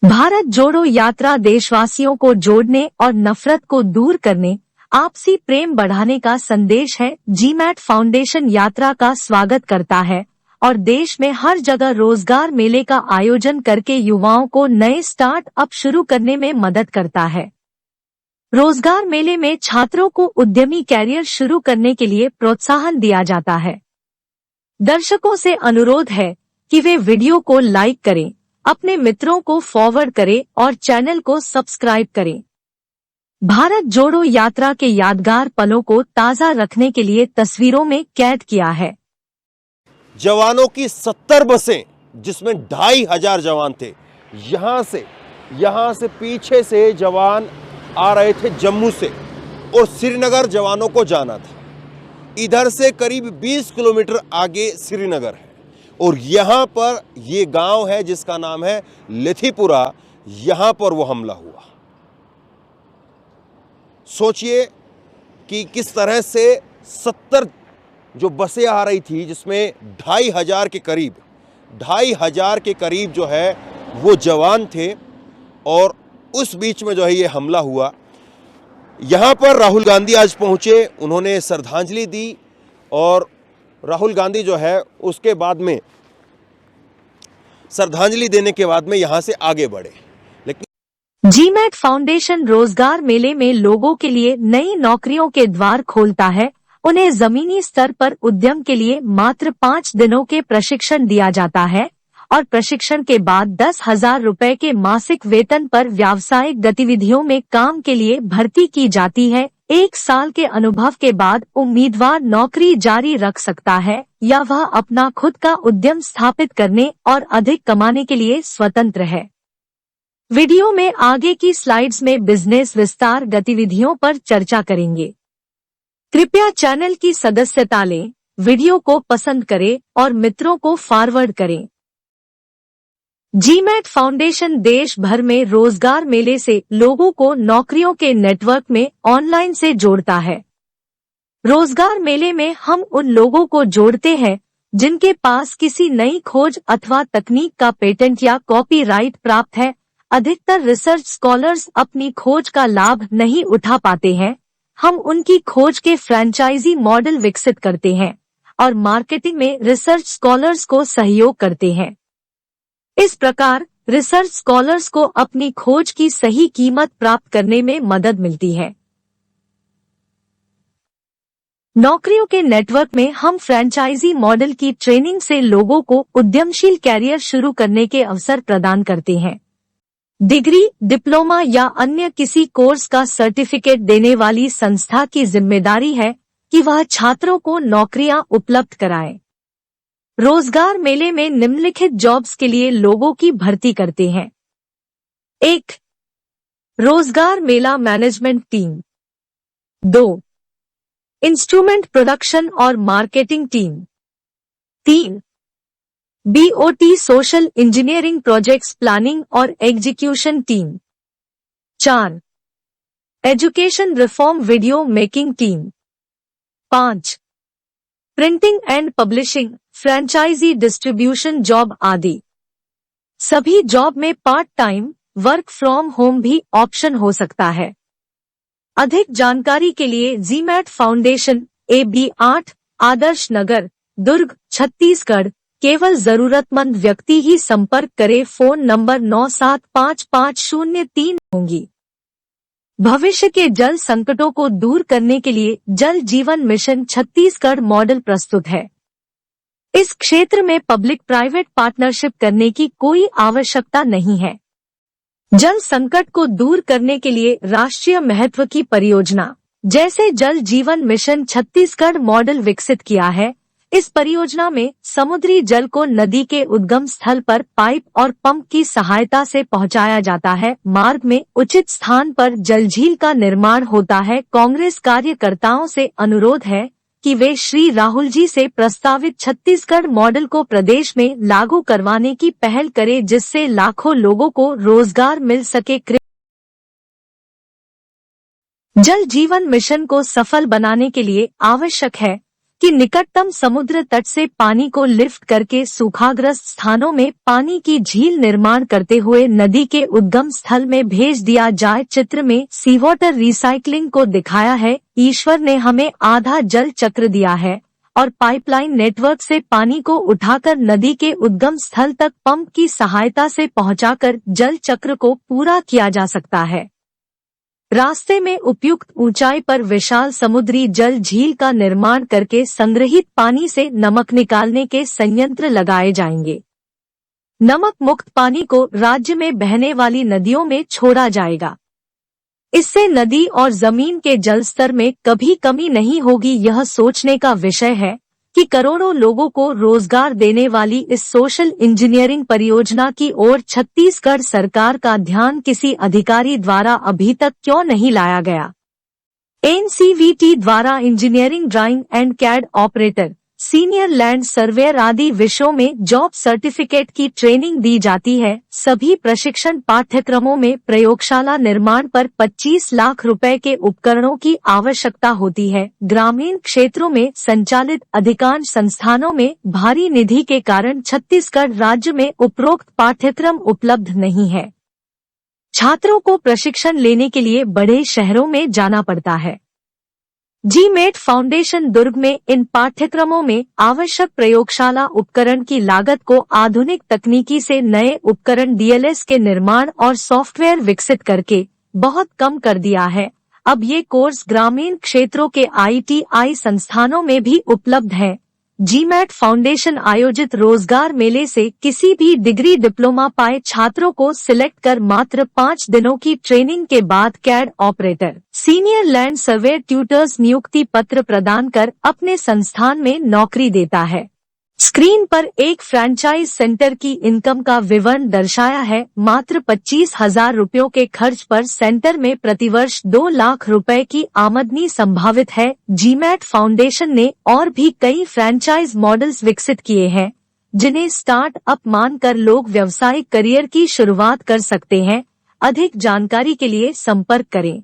भारत जोड़ो यात्रा देशवासियों को जोड़ने और नफरत को दूर करने, आपसी प्रेम बढ़ाने का संदेश है। जीमैट फाउंडेशन यात्रा का स्वागत करता है और देश में हर जगह रोजगार मेले का आयोजन करके युवाओं को नए स्टार्ट अप शुरू करने में मदद करता है। रोजगार मेले में छात्रों को उद्यमी कैरियर शुरू करने के लिए प्रोत्साहन दिया जाता है। दर्शकों से अनुरोध है कि वे वीडियो को लाइक करें, अपने मित्रों को फॉरवर्ड करें और चैनल को सब्सक्राइब करें। भारत जोड़ो यात्रा के यादगार पलों को ताज़ा रखने के लिए तस्वीरों में कैद किया है। जवानों की 70 बसें, जिसमें 2500 जवान थे। यहां से पीछे से जवान आ रहे थे जम्मू से, और श्रीनगर जवानों को जाना था। इधर से करीब 20 किलोमीटर आगे श्रीनगर है, और यहां पर ये गांव है जिसका नाम है लिथिपुरा। यहां पर वो हमला हुआ। सोचिए कि किस तरह से 70 जो बसें आ रही थी, जिसमें 2500 के करीब जो है वो जवान थे, और उस बीच में जो है ये हमला हुआ। यहां पर राहुल गांधी आज पहुंचे, उन्होंने श्रद्धांजलि दी, और राहुल गांधी जो है उसके बाद में श्रद्धांजलि देने के बाद में यहां से आगे बढ़े। लेकिन जीमैट फाउंडेशन रोजगार मेले में लोगों के लिए नई नौकरियों के द्वार खोलता है। उन्हें जमीनी स्तर पर उद्यम के लिए मात्र 5 दिनों के प्रशिक्षण दिया जाता है, और प्रशिक्षण के बाद 10,000 रुपए के मासिक वेतन पर व्यावसायिक गतिविधियों में काम के लिए भर्ती की जाती है। 1 साल के अनुभव के बाद उम्मीदवार नौकरी जारी रख सकता है, या वह अपना खुद का उद्यम स्थापित करने और अधिक कमाने के लिए स्वतंत्र है। वीडियो में आगे की स्लाइड्स में बिजनेस विस्तार गतिविधियों पर चर्चा करेंगे। कृपया चैनल की सदस्यता लें, वीडियो को पसंद करें और मित्रों को फॉरवर्ड करें। जीमैट फाउंडेशन देश भर में रोजगार मेले से लोगों को नौकरियों के नेटवर्क में ऑनलाइन से जोड़ता है। रोजगार मेले में हम उन लोगों को जोड़ते हैं जिनके पास किसी नई खोज अथवा तकनीक का पेटेंट या कॉपीराइट प्राप्त है। अधिकतर रिसर्च स्कॉलर्स अपनी खोज का लाभ नहीं उठा पाते हैं। हम उनकी खोज के फ्रेंचाइजी मॉडल विकसित करते हैं और मार्केटिंग में रिसर्च स्कॉलर्स को सहयोग करते हैं। इस प्रकार रिसर्च स्कॉलर्स को अपनी खोज की सही कीमत प्राप्त करने में मदद मिलती है। नौकरियों के नेटवर्क में हम फ्रेंचाइजी मॉडल की ट्रेनिंग से लोगों को उद्यमशील कैरियर शुरू करने के अवसर प्रदान करते हैं। डिग्री, डिप्लोमा या अन्य किसी कोर्स का सर्टिफिकेट देने वाली संस्था की जिम्मेदारी है कि वह छात्रों को नौकरियां उपलब्ध कराए। रोजगार मेले में निम्नलिखित जॉब्स के लिए लोगों की भर्ती करते हैं। 1. रोजगार मेला मैनेजमेंट टीम। 2. इंस्ट्रूमेंट प्रोडक्शन और marketing team. 3. BOT social engineering projects planning और execution team. 4. Education reform video making team. 5. Printing and publishing, franchise distribution job आदि। सभी जॉब में part time work from home भी ऑप्शन हो सकता है। अधिक जानकारी के लिए GMAT foundation AB 8, Adarsh Nagar, Durg, Chhattisgarh. केवल जरूरतमंद व्यक्ति ही संपर्क करे। फोन नंबर 975503 होंगी। भविष्य के जल संकटों को दूर करने के लिए जल जीवन मिशन छत्तीसगढ़ मॉडल प्रस्तुत है। इस क्षेत्र में पब्लिक प्राइवेट पार्टनरशिप करने की कोई आवश्यकता नहीं है। जल संकट को दूर करने के लिए राष्ट्रीय महत्व की परियोजना जैसे जल जीवन मिशन छत्तीसगढ़ मॉडल विकसित किया है। इस परियोजना में समुद्री जल को नदी के उद्गम स्थल पर पाइप और पंप की सहायता से पहुंचाया जाता है। मार्ग में उचित स्थान पर जलझील का निर्माण होता है। कांग्रेस कार्यकर्ताओं से अनुरोध है कि वे श्री राहुल जी से प्रस्तावित छत्तीसगढ़ मॉडल को प्रदेश में लागू करवाने की पहल करें, जिससे लाखों लोगों को रोजगार मिल सके। जल जीवन मिशन को सफल बनाने के लिए आवश्यक है कि निकटतम समुद्र तट से पानी को लिफ्ट करके सूखाग्रस्त स्थानों में पानी की झील निर्माण करते हुए नदी के उद्गम स्थल में भेज दिया जाए। चित्र में सी वाटर रिसाइकलिंग को दिखाया है। ईश्वर ने हमें आधा जल चक्र दिया है और पाइपलाइन नेटवर्क से पानी को उठाकर नदी के उद्गम स्थल तक पंप की सहायता से पहुंचाकर जल चक्र को पूरा किया जा सकता है। रास्ते में उपयुक्त ऊंचाई पर विशाल समुद्री जल झील का निर्माण करके संग्रहित पानी से नमक निकालने के संयंत्र लगाए जाएंगे। नमक मुक्त पानी को राज्य में बहने वाली नदियों में छोड़ा जाएगा। इससे नदी और जमीन के जल स्तर में कभी कमी नहीं होगी। यह सोचने का विषय है कि करोड़ों लोगों को रोजगार देने वाली इस सोशल इंजीनियरिंग परियोजना की ओर छत्तीसगढ़ सरकार का ध्यान किसी अधिकारी द्वारा अभी तक क्यों नहीं लाया गया। एनसीवीटी द्वारा engineering drawing and CAD operator, senior land surveyor आदि विषयों में जॉब सर्टिफिकेट की ट्रेनिंग दी जाती है। सभी प्रशिक्षण पाठ्यक्रमों में प्रयोगशाला निर्माण पर 25 लाख रुपए के उपकरणों की आवश्यकता होती है। ग्रामीण क्षेत्रों में संचालित अधिकांश संस्थानों में भारी निधि के कारण छत्तीसगढ़ राज्य में उपरोक्त पाठ्यक्रम उपलब्ध नहीं है। छात्रों को प्रशिक्षण लेने के लिए बड़े शहरों में जाना पड़ता है। जीमेट फाउंडेशन दुर्ग में इन पाठ्यक्रमों में आवश्यक प्रयोगशाला उपकरण की लागत को आधुनिक तकनीकी से नए उपकरण डीएलएस के निर्माण और सॉफ्टवेयर विकसित करके बहुत कम कर दिया है। अब ये कोर्स ग्रामीण क्षेत्रों के आईटीआई संस्थानों में भी उपलब्ध है। जीमेट फाउंडेशन आयोजित रोजगार मेले से किसी भी डिग्री डिप्लोमा पाए छात्रों को सिलेक्ट कर मात्र 5 दिनों की ट्रेनिंग के बाद CAD operator, senior land surveyor tutors नियुक्ति पत्र प्रदान कर अपने संस्थान में नौकरी देता है। स्क्रीन पर एक फ्रैंचाइज सेंटर की इनकम का विवरण दर्शाया है। मात्र 25,000 रुपयों के खर्च पर सेंटर में प्रतिवर्ष 2 लाख रुपए की आमदनी संभावित है। जीमेट फाउंडेशन ने और भी कई फ्रैंचाइज मॉडल्स विकसित किए हैं जिन्हें स्टार्ट अप मानकर लोग व्यावसायिक करियर की शुरुआत कर सकते हैं। अधिक जानकारी के लिए संपर्क करें।